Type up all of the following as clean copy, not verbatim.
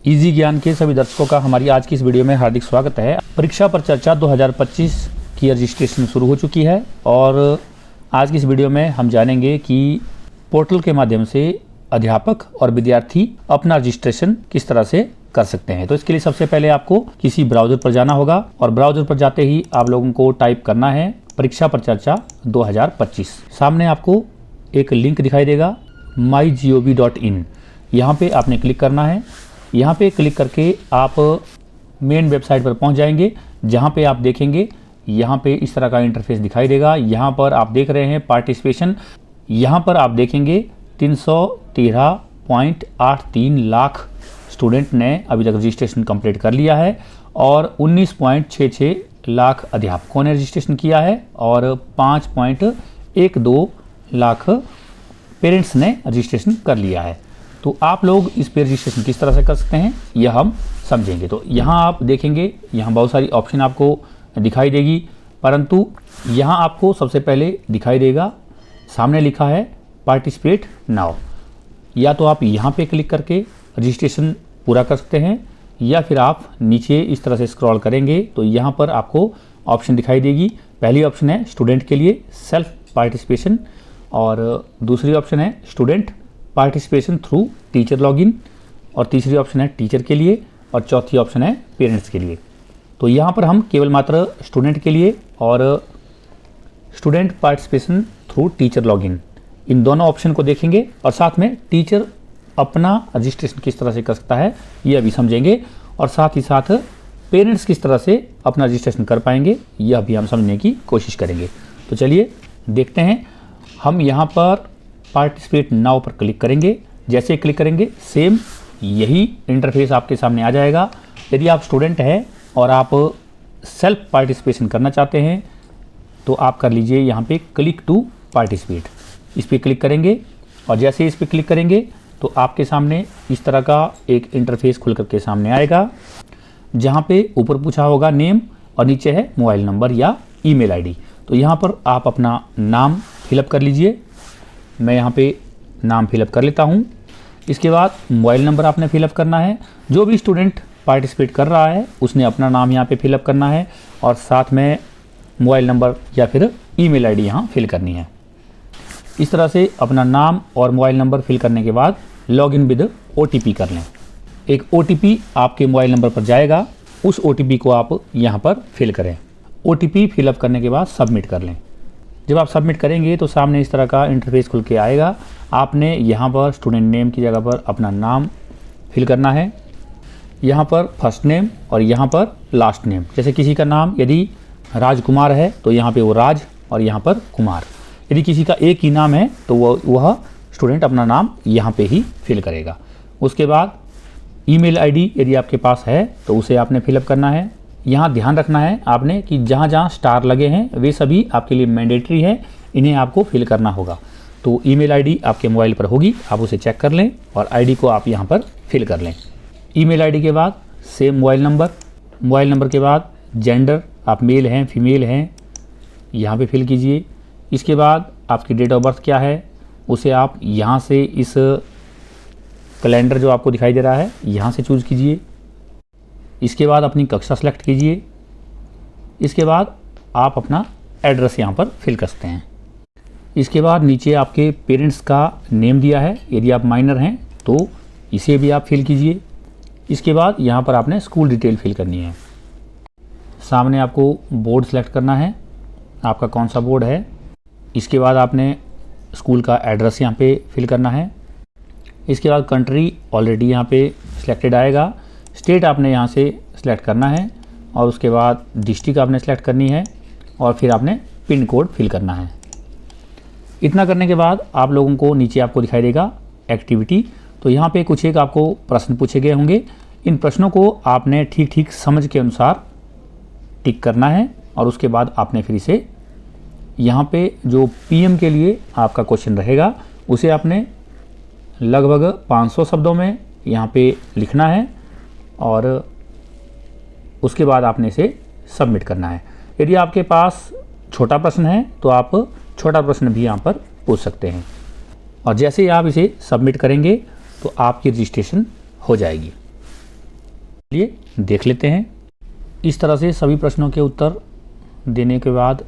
Easy ज्ञान के सभी दर्शकों का हमारी आज की इस वीडियो में हार्दिक स्वागत है। परीक्षा पर चर्चा 2025 की रजिस्ट्रेशन शुरू हो चुकी है और आज की इस वीडियो में हम जानेंगे कि पोर्टल के माध्यम से अध्यापक और विद्यार्थी अपना रजिस्ट्रेशन किस तरह से कर सकते हैं। तो इसके लिए सबसे पहले आपको किसी ब्राउज़र पर जाना होगा और ब्राउज़र पर जाते ही आप लोगों को टाइप करना है परीक्षा पर चर्चा 2025। सामने आपको एक लिंक दिखाई देगा mygov.in। यहाँ पे आपने क्लिक करना है। यहाँ पे क्लिक करके आप मेन वेबसाइट पर पहुँच जाएंगे, जहाँ पे आप देखेंगे यहाँ पे इस तरह का इंटरफेस दिखाई देगा। यहाँ पर आप देख रहे हैं पार्टिसिपेशन, यहाँ पर आप देखेंगे 313.83 लाख स्टूडेंट ने अभी तक रजिस्ट्रेशन कंप्लीट कर लिया है और 19.66 लाख अध्यापकों ने रजिस्ट्रेशन किया है और 5.12 लाख पेरेंट्स ने रजिस्ट्रेशन कर लिया है। तो आप लोग इस पे रजिस्ट्रेशन किस तरह से कर सकते हैं यह हम समझेंगे। तो यहाँ आप देखेंगे, यहाँ बहुत सारी ऑप्शन आपको दिखाई देगी, परंतु यहाँ आपको सबसे पहले दिखाई देगा सामने लिखा है पार्टिसिपेट नाउ। या तो आप यहाँ पे क्लिक करके रजिस्ट्रेशन पूरा कर सकते हैं या फिर आप नीचे इस तरह से स्क्रॉल करेंगे तो यहाँ पर आपको ऑप्शन दिखाई देगी। पहली ऑप्शन है स्टूडेंट के लिए सेल्फ पार्टिसिपेशन और दूसरी ऑप्शन है student participation through teacher login और तीसरी ऑप्शन है टीचर के लिए और चौथी ऑप्शन है पेरेंट्स के लिए। तो यहाँ पर हम केवल मात्र स्टूडेंट के लिए और student participation through teacher login इन दोनों ऑप्शन को देखेंगे और साथ में टीचर अपना रजिस्ट्रेशन किस तरह से कर सकता है यह भी समझेंगे और साथ ही साथ पेरेंट्स किस तरह से अपना रजिस्ट्रेशन कर पाएंगे यह भी हम समझने की कोशिश करेंगे। तो चलिए देखते हैं। हम यहाँ पर पार्टिसिपेट नाउ पर क्लिक करेंगे। जैसे क्लिक करेंगे सेम यही इंटरफेस आपके सामने आ जाएगा। यदि आप स्टूडेंट हैं और आप सेल्फ पार्टिसिपेशन करना चाहते हैं तो आप कर लीजिए यहाँ पे क्लिक टू पार्टिसिपेट। इस पर क्लिक करेंगे और जैसे इस पर क्लिक करेंगे तो आपके सामने इस तरह का एक इंटरफेस खुल करके सामने आएगा, जहाँ पे ऊपर पूछा होगा नेम और नीचे है मोबाइल नंबर या ईमेल आईडी। तो यहाँ पर आप अपना नाम फिलअप कर लीजिए। मैं यहाँ पे नाम फिलअप कर लेता हूँ। इसके बाद मोबाइल नंबर आपने फिलअप करना है। जो भी स्टूडेंट पार्टिसिपेट कर रहा है उसने अपना नाम यहाँ पे फिलअप करना है और साथ में मोबाइल नंबर या फिर ईमेल आईडी यहाँ फिल करनी है। इस तरह से अपना नाम और मोबाइल नंबर फिल करने के बाद लॉगिन विद OTP कर लें। एक OTP आपके मोबाइल नंबर पर जाएगा, उस OTP को आप यहाँ पर फिल करें। OTP फिलअप करने के बाद सबमिट कर लें। जब आप सबमिट करेंगे तो सामने इस तरह का इंटरफेस खुल के आएगा। आपने यहाँ पर स्टूडेंट नेम की जगह पर अपना नाम फिल करना है, यहाँ पर फर्स्ट नेम और यहाँ पर लास्ट नेम। जैसे किसी का नाम यदि राजकुमार है तो यहाँ पे वो राज और यहाँ पर कुमार। यदि किसी का एक ही नाम है तो वह स्टूडेंट अपना नाम यहाँ पे ही फिल करेगा। उसके बाद ईमेल आईडी यदि आपके पास है तो उसे आपने फिलअप करना है। यहाँ ध्यान रखना है आपने कि जहाँ जहाँ स्टार लगे हैं वे सभी आपके लिए मैंडेटरी है, इन्हें आपको फिल करना होगा। तो ईमेल आईडी आपके मोबाइल पर होगी, आप उसे चेक कर लें और आईडी को आप यहाँ पर फिल कर लें। ईमेल आईडी के बाद सेम मोबाइल नंबर के बाद जेंडर, आप मेल हैं फीमेल हैं, यहाँ पे फिल कीजिए। इसके बाद आपकी डेट ऑफ बर्थ क्या है उसे आप यहाँ से इस कैलेंडर जो आपको दिखाई दे रहा है यहाँ से चूज़ कीजिए। इसके बाद अपनी कक्षा सेलेक्ट कीजिए। इसके बाद आप अपना एड्रेस यहाँ पर फिल कर सकते हैं। इसके बाद नीचे आपके पेरेंट्स का नेम दिया है, यदि आप माइनर हैं तो इसे भी आप फिल कीजिए। इसके बाद यहाँ पर आपने स्कूल डिटेल फिल करनी है। सामने आपको बोर्ड सेलेक्ट करना है, आपका कौन सा बोर्ड है। इसके बाद आपने स्कूल का एड्रेस यहाँ पे फिल करना है। इसके बाद कंट्री ऑलरेडी यहाँ पे सिलेक्टेड आएगा, स्टेट आपने यहाँ से सिलेक्ट करना है और उसके बाद डिस्ट्रिक्ट आपने सेलेक्ट करनी है और फिर आपने पिन कोड फिल करना है। इतना करने के बाद आप लोगों को नीचे आपको दिखाई देगा एक्टिविटी। तो यहाँ पे कुछ एक आपको प्रश्न पूछे गए होंगे। इन प्रश्नों को आपने ठीक ठीक समझ के अनुसार टिक करना है और उसके बाद आपने फिर इसे यहाँ पे जो PM के लिए आपका क्वेश्चन रहेगा उसे आपने लगभग 500 शब्दों में यहाँ पे लिखना है और उसके बाद आपने इसे सबमिट करना है। यदि आपके पास छोटा प्रश्न है तो आप छोटा प्रश्न भी यहाँ पर पूछ सकते हैं और जैसे ही आप इसे सबमिट करेंगे तो आपकी रजिस्ट्रेशन हो जाएगी। चलिए देख लेते हैं। इस तरह से सभी प्रश्नों के उत्तर देने के बाद,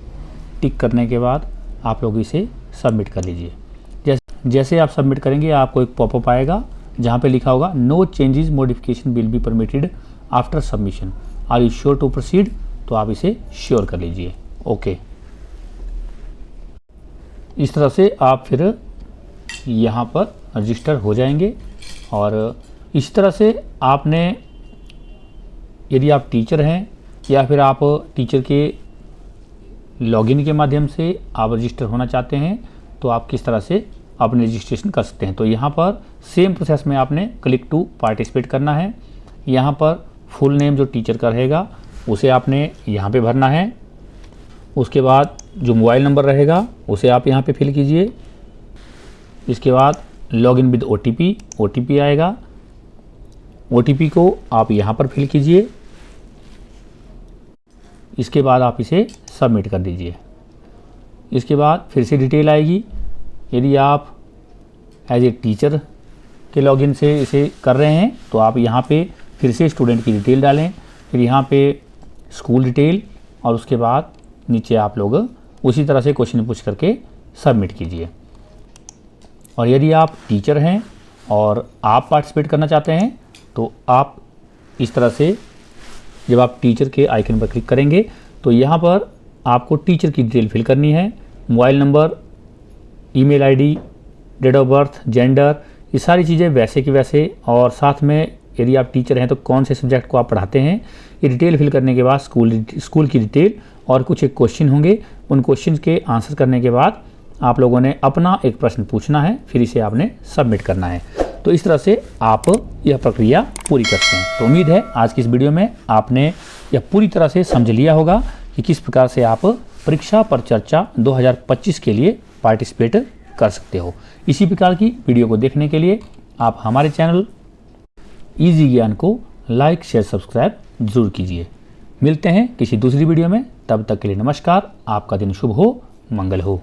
टिक करने के बाद आप लोग इसे सबमिट कर लीजिए। जैसे आप सबमिट करेंगे आपको एक पॉपअप आएगा जहाँ पे लिखा होगा no changes modification will be permitted after submission, are you sure to proceed, तो आप इसे श्योर कर लीजिए। ओके, इस तरह से आप फिर यहाँ पर रजिस्टर हो जाएंगे। और इस तरह से आपने, यदि आप टीचर हैं या फिर आप टीचर के लॉगिन के माध्यम से आप रजिस्टर होना चाहते हैं, तो आप किस तरह से अपने रजिस्ट्रेशन कर सकते हैं। तो यहाँ पर सेम प्रोसेस में आपने क्लिक टू पार्टिसिपेट करना है। यहाँ पर फुल नेम जो टीचर का रहेगा उसे आपने यहाँ पे भरना है। उसके बाद जो मोबाइल नंबर रहेगा उसे आप यहाँ पे फिल कीजिए। इसके बाद लॉगिन विद OTP आएगा, OTP को आप यहाँ पर फिल कीजिए। इसके बाद आप इसे सबमिट कर दीजिए। इसके बाद फिर से डिटेल आएगी। यदि आप एज ए टीचर के लॉगिन से इसे कर रहे हैं तो आप यहाँ पे फिर से स्टूडेंट की डिटेल डालें, फिर यहाँ पे स्कूल डिटेल, और उसके बाद नीचे आप लोग उसी तरह से क्वेश्चन पूछ करके सबमिट कीजिए। और यदि आप टीचर हैं और आप पार्टिसिपेट करना चाहते हैं तो आप इस तरह से, जब आप टीचर के आइकन पर क्लिक करेंगे तो यहाँ पर आपको टीचर की डिटेल फिल करनी है। Mobile number, email ID, date of birth, gender, ये सारी चीज़ें वैसे की वैसे, और साथ में यदि आप टीचर हैं तो कौन से सब्जेक्ट को आप पढ़ाते हैं, ये डिटेल फिल करने के बाद स्कूल की डिटेल और कुछ एक क्वेश्चन होंगे, उन क्वेश्चन के आंसर करने के बाद आप लोगों ने अपना एक प्रश्न पूछना है, फिर इसे आपने सबमिट करना है। तो इस तरह से आप यह प्रक्रिया पूरी करते हैं। तो उम्मीद है आज की इस वीडियो में आपने यह पूरी तरह से समझ लिया होगा कि किस प्रकार से आप परीक्षा पर चर्चा 2025 के लिए पार्टिसिपेट कर सकते हो। इसी प्रकार की वीडियो को देखने के लिए आप हमारे चैनल इजी ज्ञान को लाइक, शेयर, सब्सक्राइब जरूर कीजिए। मिलते हैं किसी दूसरी वीडियो में, तब तक के लिए नमस्कार। आपका दिन शुभ हो, मंगल हो।